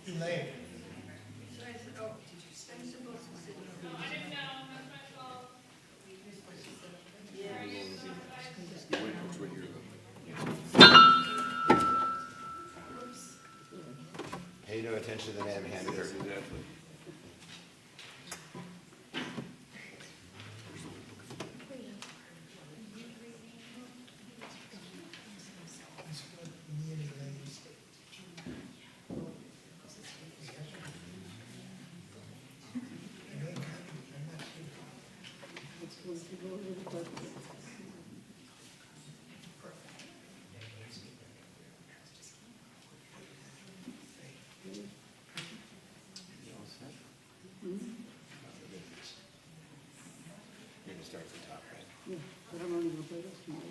Elaine. Pay no attention to the man behind the curtain. Exactly. He's got me and Elaine's. Elaine, I'm not sure. You're gonna start at the top, right? Yeah, but I'm only gonna play this tomorrow.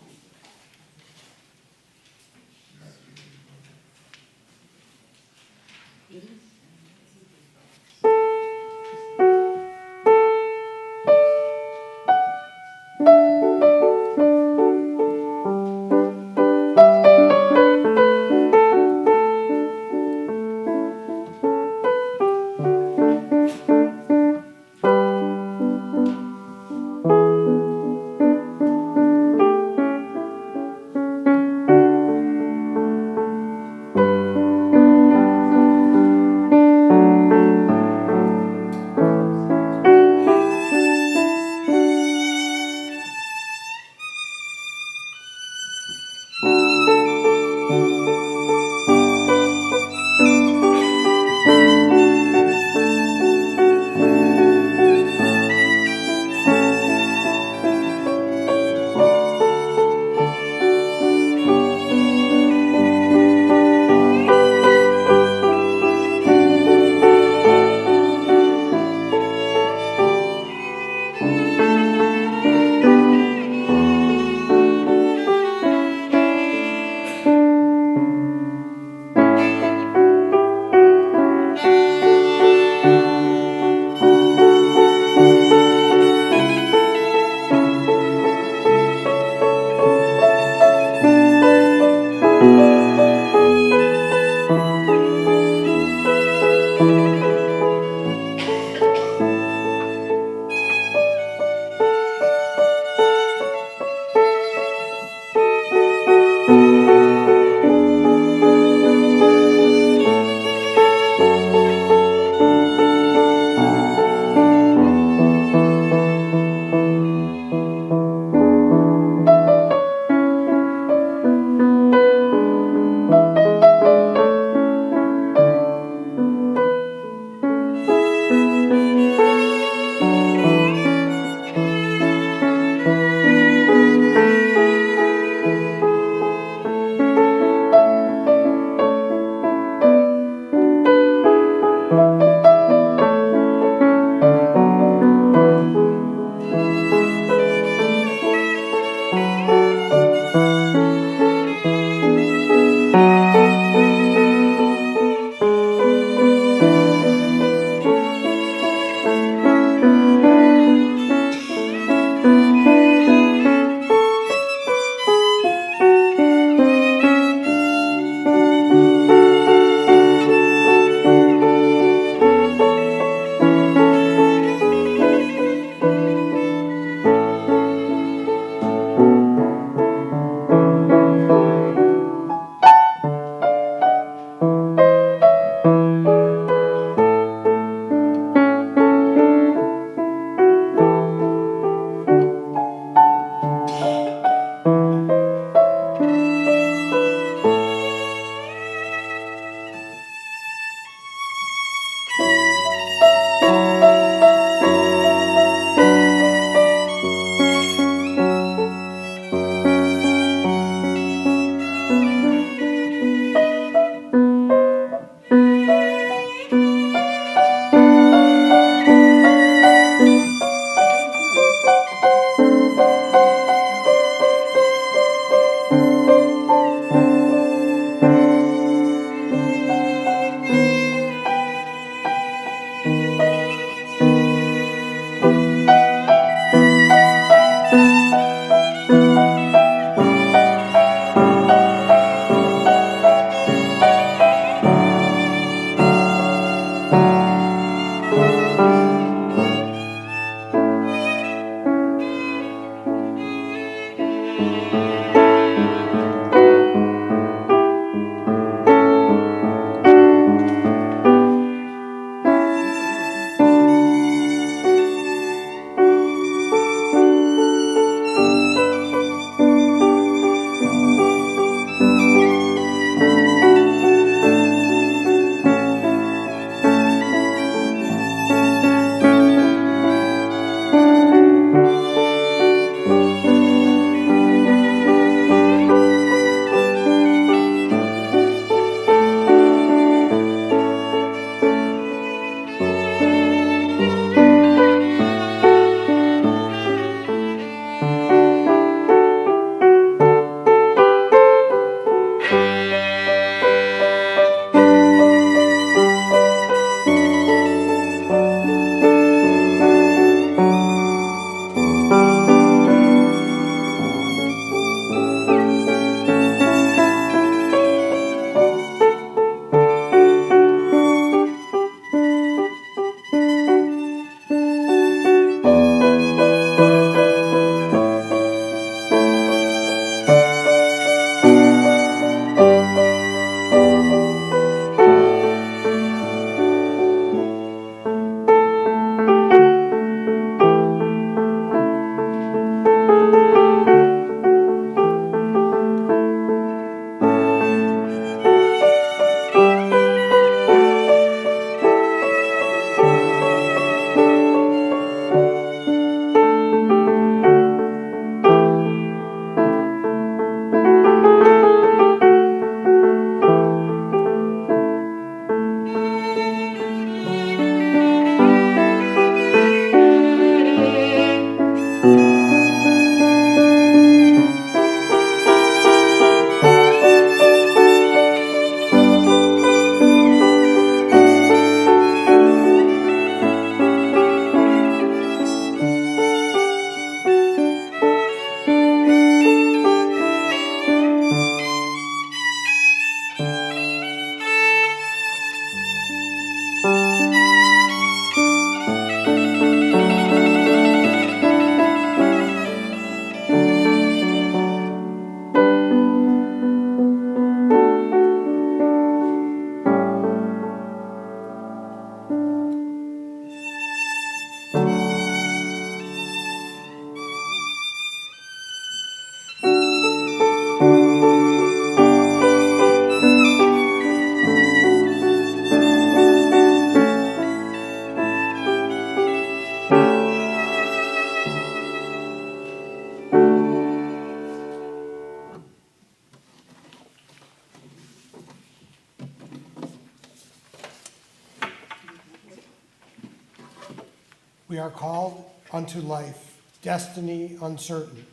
We are called unto life, destiny uncertain.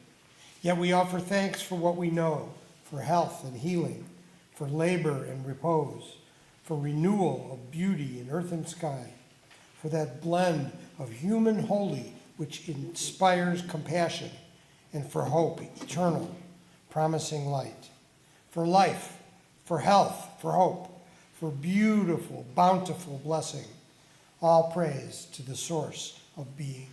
Yet we offer thanks for what we know, for health and healing, for labor and repose, for renewal of beauty in earth and sky, for that blend of human holy which inspires compassion, and for hope eternal, promising light, for life, for health, for hope, for beautiful, bountiful blessing. All praise to the source of being.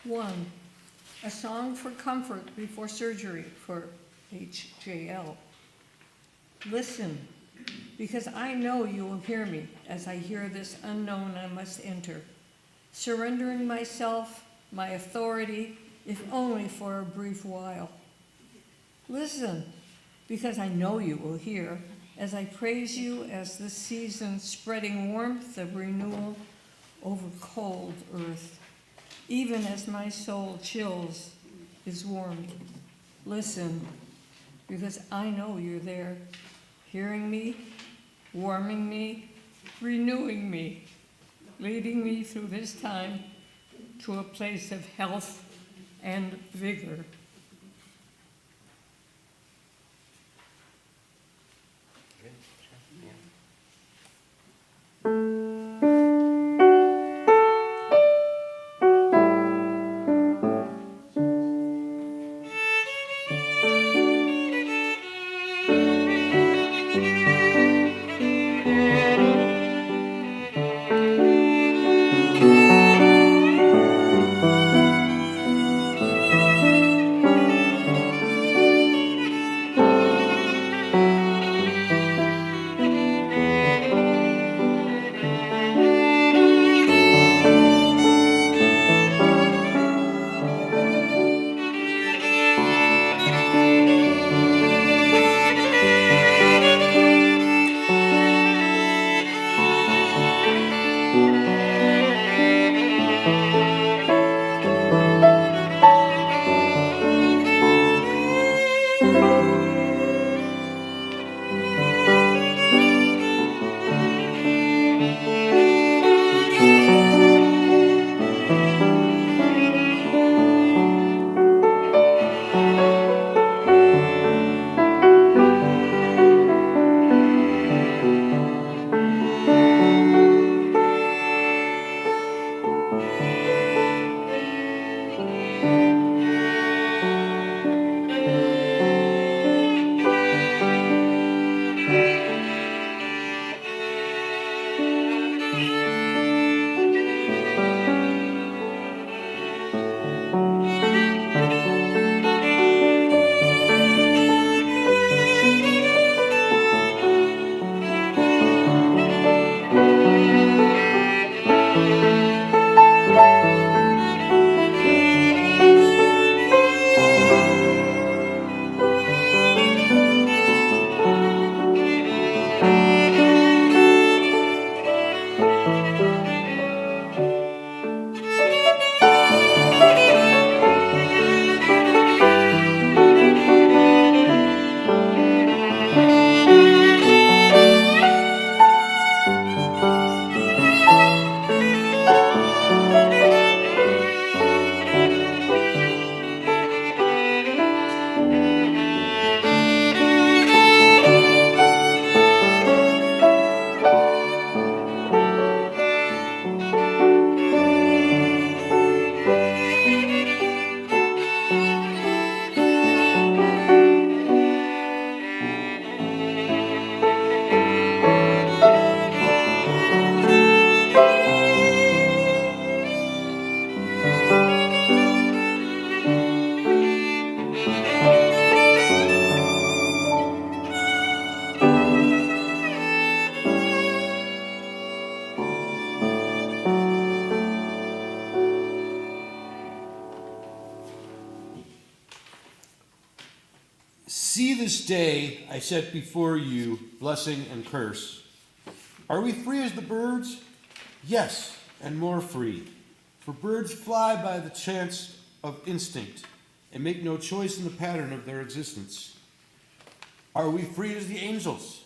One, a song for comfort before surgery for HJL. Listen, because I know you will hear me as I hear this unknown I must enter, surrendering myself, my authority, if only for a brief while. Listen, because I know you will hear as I praise you as this season spreading warmth of renewal over cold earth. Even as my soul chills, is warmed. Listen, because I know you're there, hearing me, warming me, renewing me, leading me through this time to a place of health and vigor. See this day I set before you blessing and curse. Are we free as the birds? Yes, and more free. For birds fly by the chance of instinct and make no choice in the pattern of their existence. Are we free as the angels?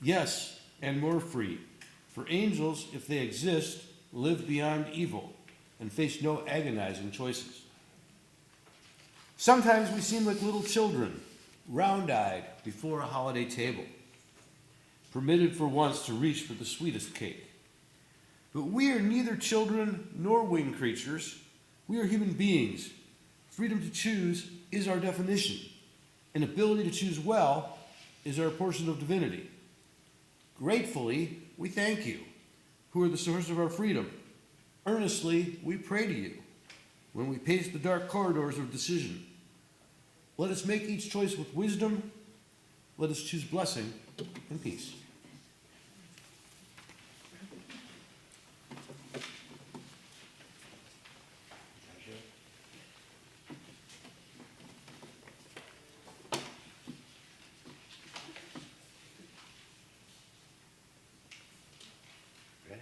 Yes, and more free. For angels, if they exist, live beyond evil and face no agonizing choices. Sometimes we seem like little children, round-eyed before a holiday table, permitted for once to reach for the sweetest cake. But we are neither children nor winged creatures. We are human beings. Freedom to choose is our definition, and ability to choose well is our portion of divinity. Gratefully, we thank you, who are the source of our freedom. Earnestly, we pray to you when we pace the dark corridors of decision. Let us make each choice with wisdom. Let us choose blessing and peace. Ready?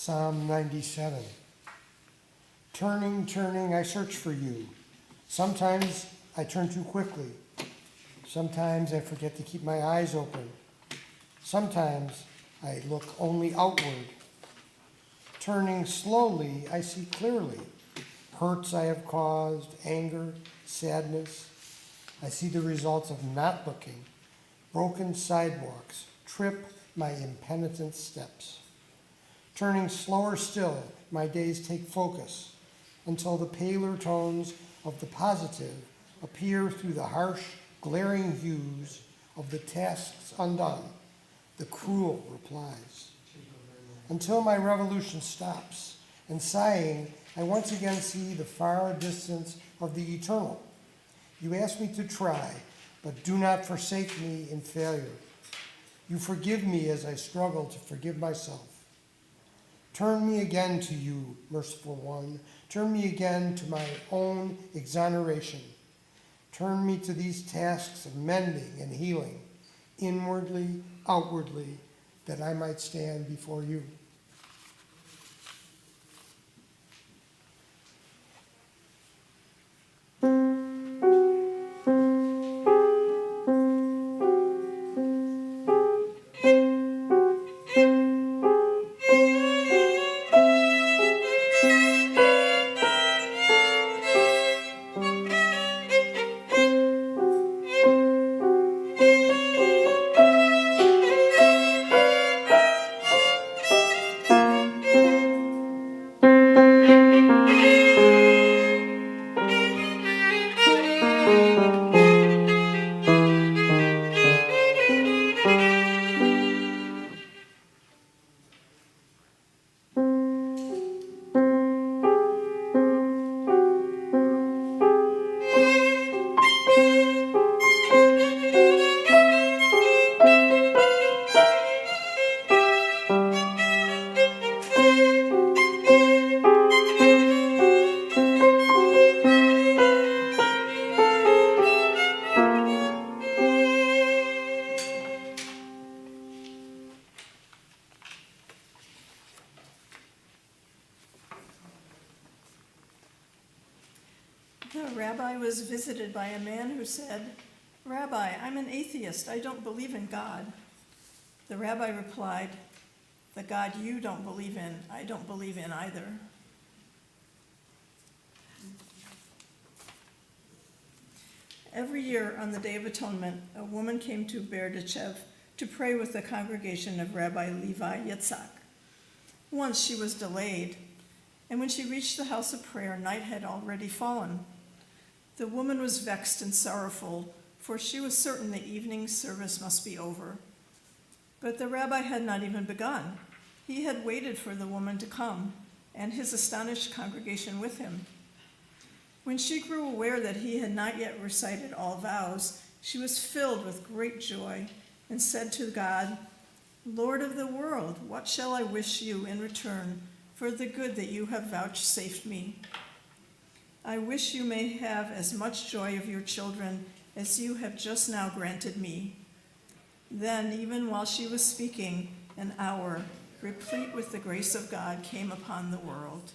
Psalm 97. Turning, turning, I search for you. Sometimes I turn too quickly. Sometimes I forget to keep my eyes open. Sometimes I look only outward. Turning slowly, I see clearly. Hurts I have caused, anger, sadness. I see the results of not looking. Broken sidewalks trip my impenitent steps. Turning slower still, my days take focus until the paler tones of the positive appear through the harsh, glaring hues of the tasks undone, the cruel replies. Until my revolution stops, and sighing, I once again see the far distance of the eternal. You ask me to try, but do not forsake me in failure. You forgive me as I struggle to forgive myself. Turn me again to you, merciful one. Turn me again to my own exoneration. Turn me to these tasks of mending and healing, inwardly, outwardly, that I might stand before you. The rabbi was visited by a man who said, "Rabbi, I'm an atheist. I don't believe in God." The rabbi replied, "The God you don't believe in, I don't believe in either." Every year on the Day of Atonement, a woman came to Berdichev to pray with the congregation of Rabbi Levi Yitzhak. Once she was delayed, and when she reached the house of prayer, night had already fallen. The woman was vexed and sorrowful, for she was certain the evening service must be over. But the rabbi had not even begun. He had waited for the woman to come, and his astonished congregation with him. When she grew aware that he had not yet recited all vows, she was filled with great joy and said to God, "Lord of the world, what shall I wish you in return for the good that you have vouchsafed me? I wish you may have as much joy of your children as you have just now granted me." Then, even while she was speaking, an hour replete with the grace of God, came upon the world.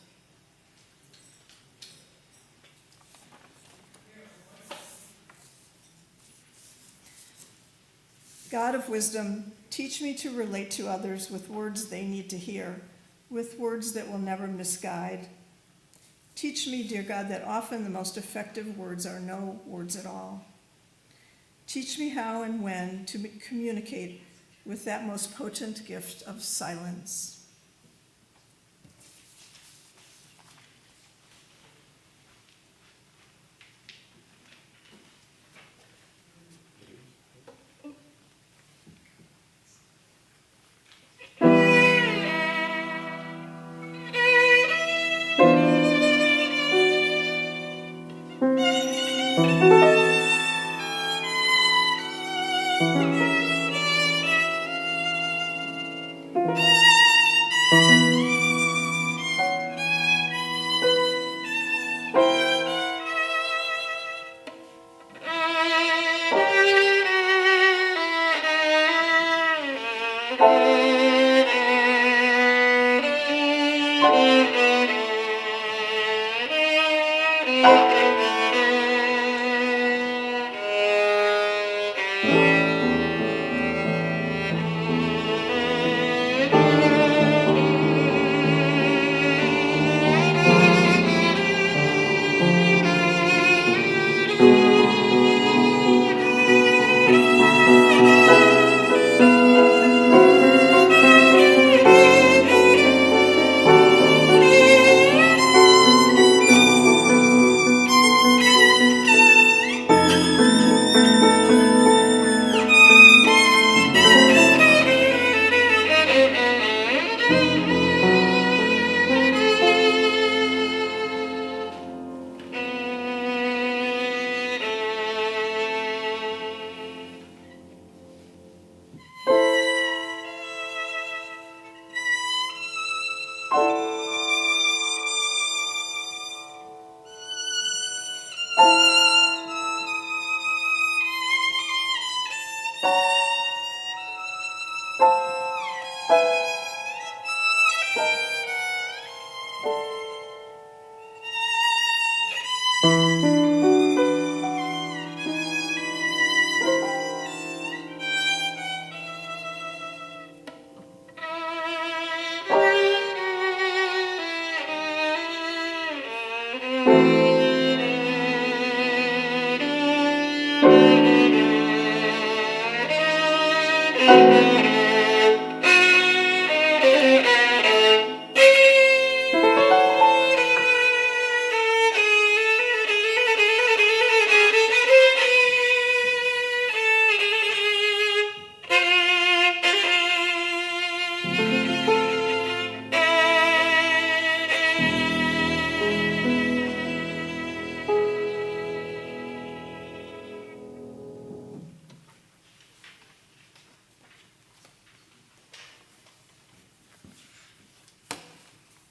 God of wisdom, teach me to relate to others with words they need to hear, with words that will never misguide. Teach me, dear God, that often the most effective words are no words at all. Teach me how and when to communicate with that most potent gift of silence.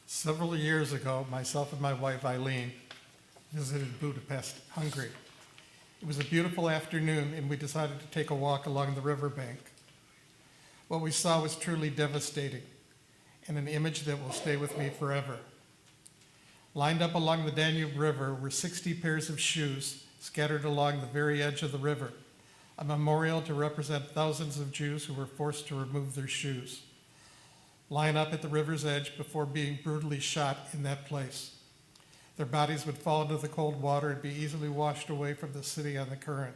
Several years ago, myself and my wife Eileen visited Budapest, Hungary. It was a beautiful afternoon, and we decided to take a walk along the riverbank. What we saw was truly devastating, and an image that will stay with me forever. Lined up along the Danube River were 60 pairs of shoes scattered along the very edge of the river, a memorial to represent thousands of Jews who were forced to remove their shoes. Line up at the river's edge before being brutally shot in that place. Their bodies would fall into the cold water and be easily washed away from the city on the current.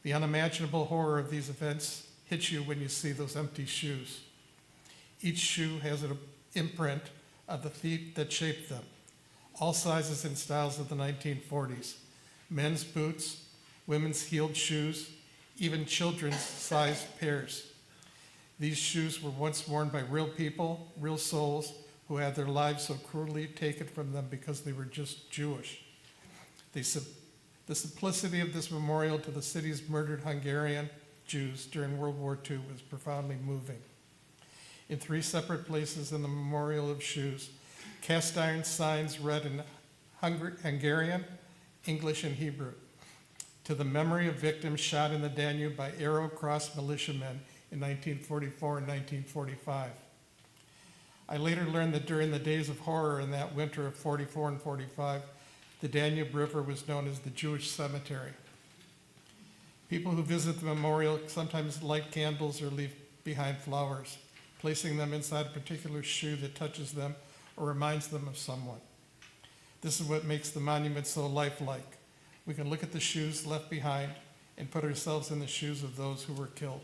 The unimaginable horror of these events hits you when you see those empty shoes. Each shoe has an imprint of the feet that shaped them, all sizes and styles of the 1940s. Men's boots, women's heeled shoes, even children's sized pairs. These shoes were once worn by real people, real souls, who had their lives so cruelly taken from them because they were just Jewish. The simplicity of this memorial to the city's murdered Hungarian Jews during World War II was profoundly moving. In 3 separate places in the memorial of shoes, cast iron signs read in Hungarian, English, and Hebrew, to the memory of victims shot in the Danube by Arrow Cross militiamen in 1944 and 1945. I later learned that during the days of horror in that winter of 44 and 45, the Danube River was known as the Jewish cemetery. People who visit the memorial sometimes light candles or leave behind flowers, placing them inside a particular shoe that touches them or reminds them of someone. This is what makes the monument so lifelike. We can look at the shoes left behind and put ourselves in the shoes of those who were killed.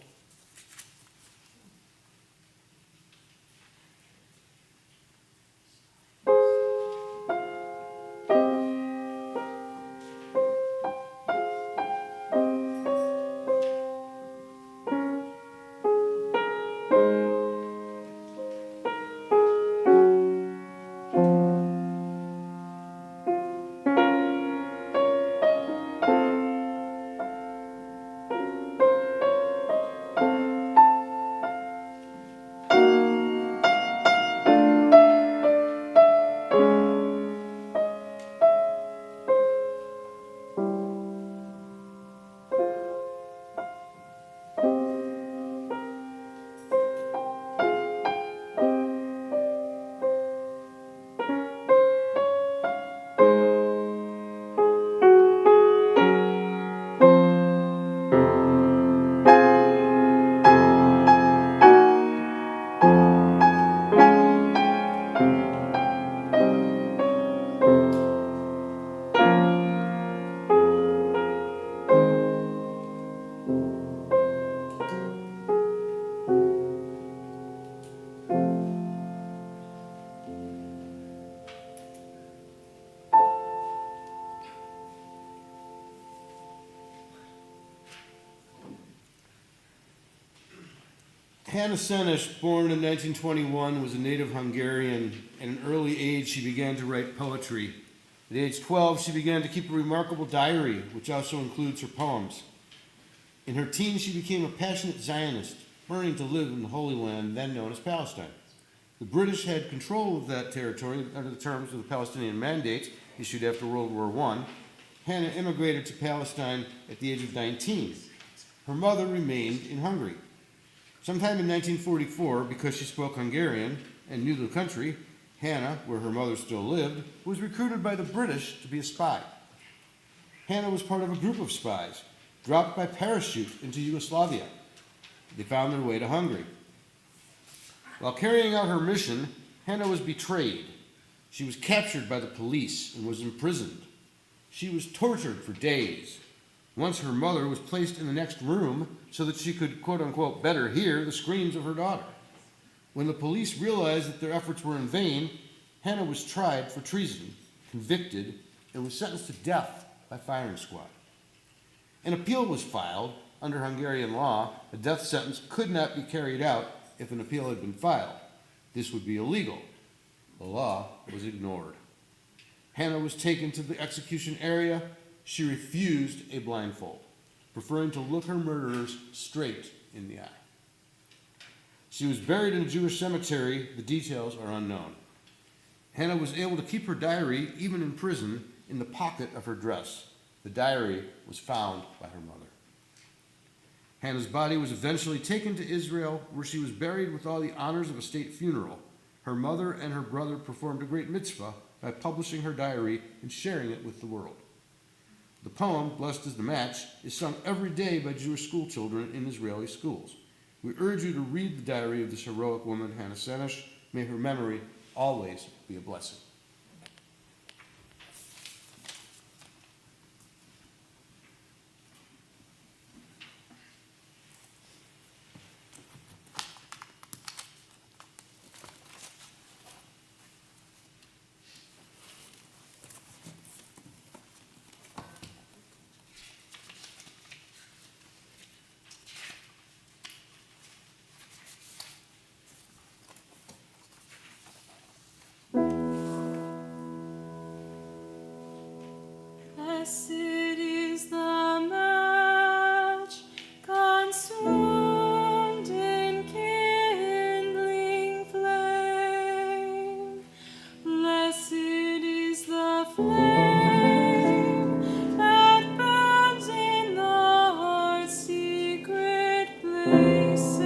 Hannah Senesh, born in 1921, was a native Hungarian. At an early age, she began to write poetry. At age 12, she began to keep a remarkable diary, which also includes her poems. In her teens, she became a passionate Zionist, burning to live in the Holy Land, then known as Palestine. The British had control of that territory under the terms of the Palestinian Mandate issued after World War I. Hannah immigrated to Palestine at the age of 19. Her mother remained in Hungary. Sometime in 1944, because she spoke Hungarian and knew the country, Hannah, where her mother still lived, was recruited by the British to be a spy. Hannah was part of a group of spies, dropped by parachute into Yugoslavia. They found their way to Hungary. While carrying out her mission, Hannah was betrayed. She was captured by the police and was imprisoned. She was tortured for days. Once her mother was placed in the next room so that she could, quote unquote, better hear the screams of her daughter. When the police realized that their efforts were in vain, Hannah was tried for treason, convicted, and was sentenced to death by firing squad. An appeal was filed. Under Hungarian law, a death sentence could not be carried out if an appeal had been filed. This would be illegal. The law was ignored. Hannah was taken to the execution area. She refused a blindfold, preferring to look her murderers straight in the eye. She was buried in a Jewish cemetery. The details are unknown. Hannah was able to keep her diary, even in prison, in the pocket of her dress. The diary was found by her mother. Hannah's body was eventually taken to Israel, where she was buried with all the honors of a state funeral. Her mother and her brother performed a great mitzvah by publishing her diary and sharing it with the world. The poem, Blessed is the Match, is sung every day by Jewish school children in Israeli schools. We urge you to read the diary of this heroic woman, Hannah Senesh. May her memory always be a blessing. Blessed is the match consumed in kindling flame. Blessed is the flame that burns in the heart's secret places.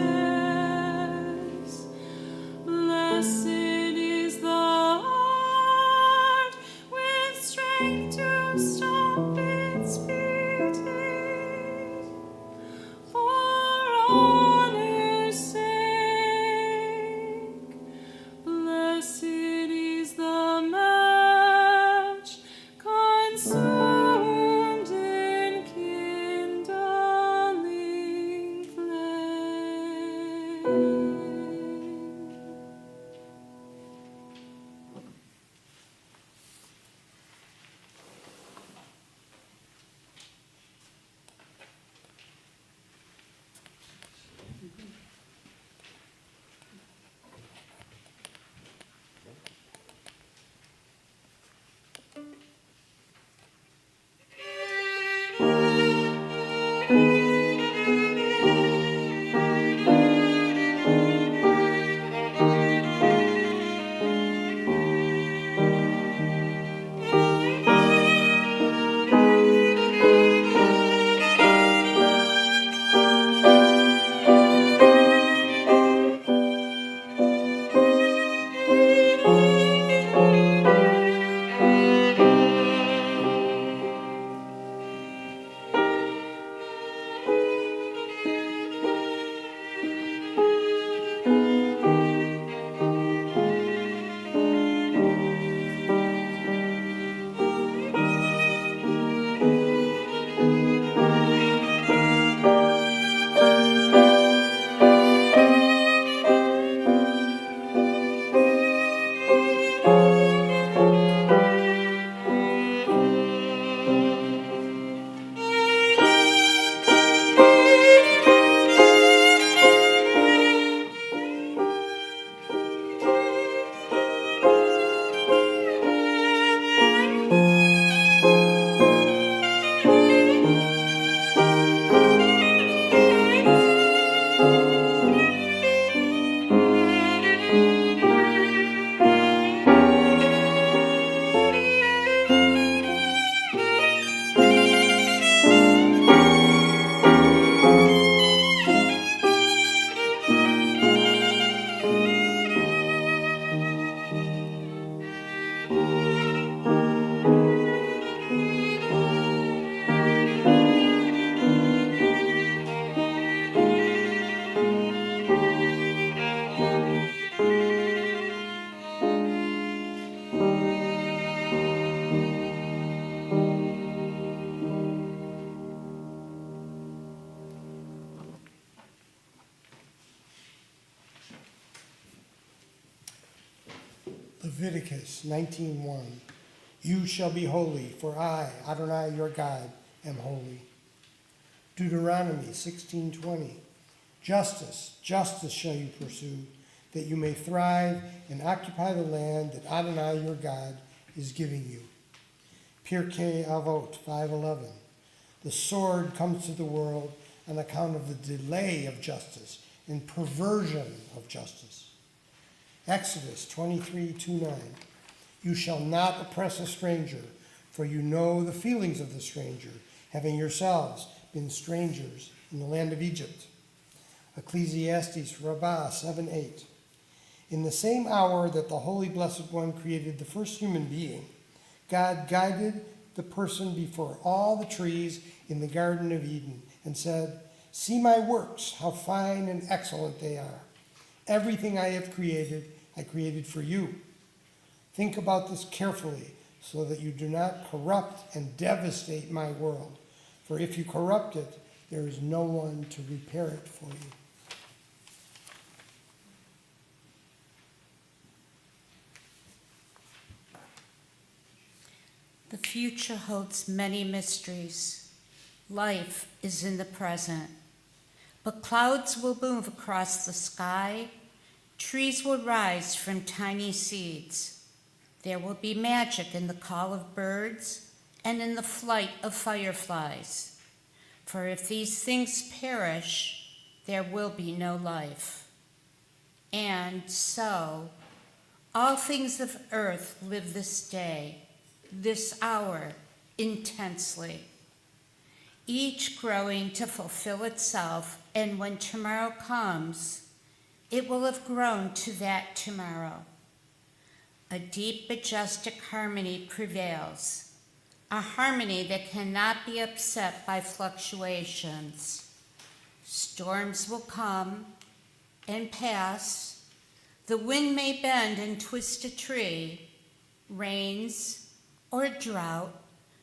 Blessed Leviticus 19:1. You shall be holy, for I, Adonai your God, am holy. Deuteronomy 16:20. Justice, justice shall you pursue, that you may thrive and occupy the land that Adonai your God is giving you. Pirkei Avot 5:11. The sword comes to the world on account of the delay of justice and perversion of justice. Exodus 23:29. You shall not oppress a stranger, for you know the feelings of the stranger, having yourselves been strangers in the land of Egypt. Ecclesiastes Rabbah 7:8. In the same hour that the Holy Blessed One created the first human being, God guided the person before all the trees in the Garden of Eden and said, see my works, how fine and excellent they are. Everything I have created, I created for you. Think about this carefully so that you do not corrupt and devastate my world. For if you corrupt it, there is no one to repair it for you. The future holds many mysteries. Life is in the present. But clouds will move across the sky. Trees will rise from tiny seeds. There will be magic in the call of birds and in the flight of fireflies. For if these things perish, there will be no life. And so, all things of earth live this day, this hour, intensely, each growing to fulfill itself, and when tomorrow comes, it will have grown to that tomorrow. A deep, majestic harmony prevails, a harmony that cannot be upset by fluctuations. Storms will come and pass. The wind may bend and twist a tree. Rains or drought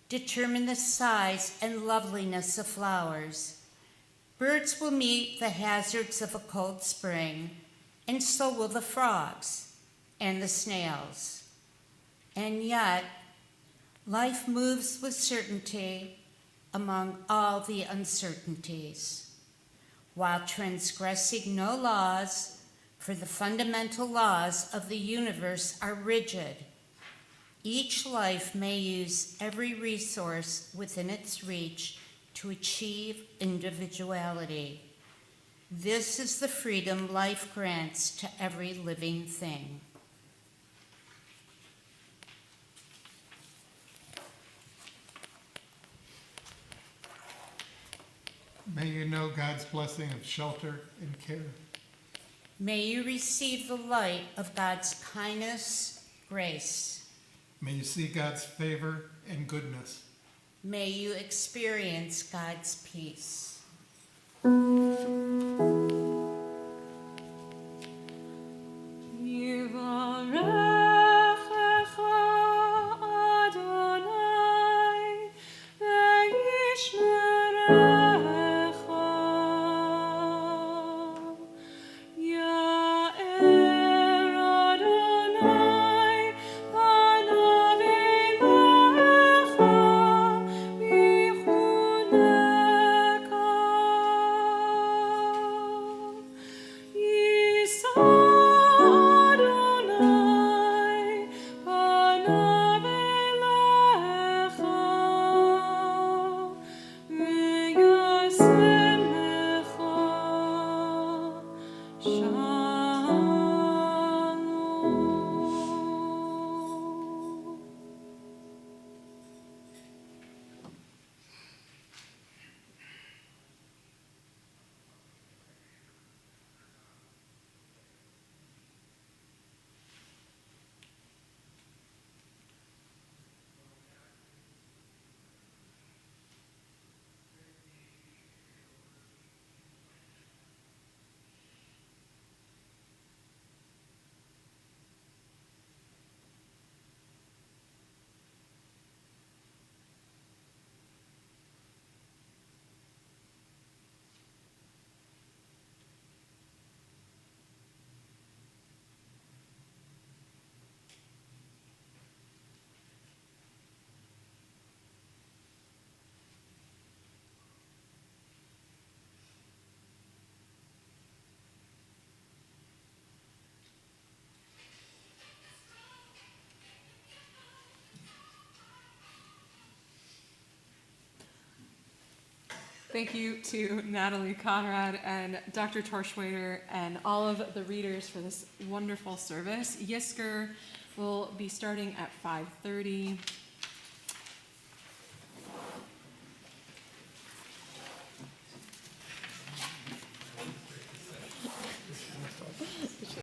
determine the size and loveliness of flowers. Birds will meet the hazards of a cold spring, and so will the frogs and the snails. And yet, life moves with certainty among all the uncertainties, while transgressing no laws, for the fundamental laws of the universe are rigid. Each life may use every resource within its reach to achieve individuality. This is the freedom life grants to every living thing. May you know God's blessing of shelter and care. May you receive the light of God's kindness, grace. May you see God's favor and goodness. May you experience God's peace. Yivarechecha Adonai ve'yishmerecha. Ya'er Adonai panav elecha v'yichuneka. Thank you to Natalie Conrad and Dr. Torschwader and all of the readers for this wonderful service. Yisker will be starting at 5:30.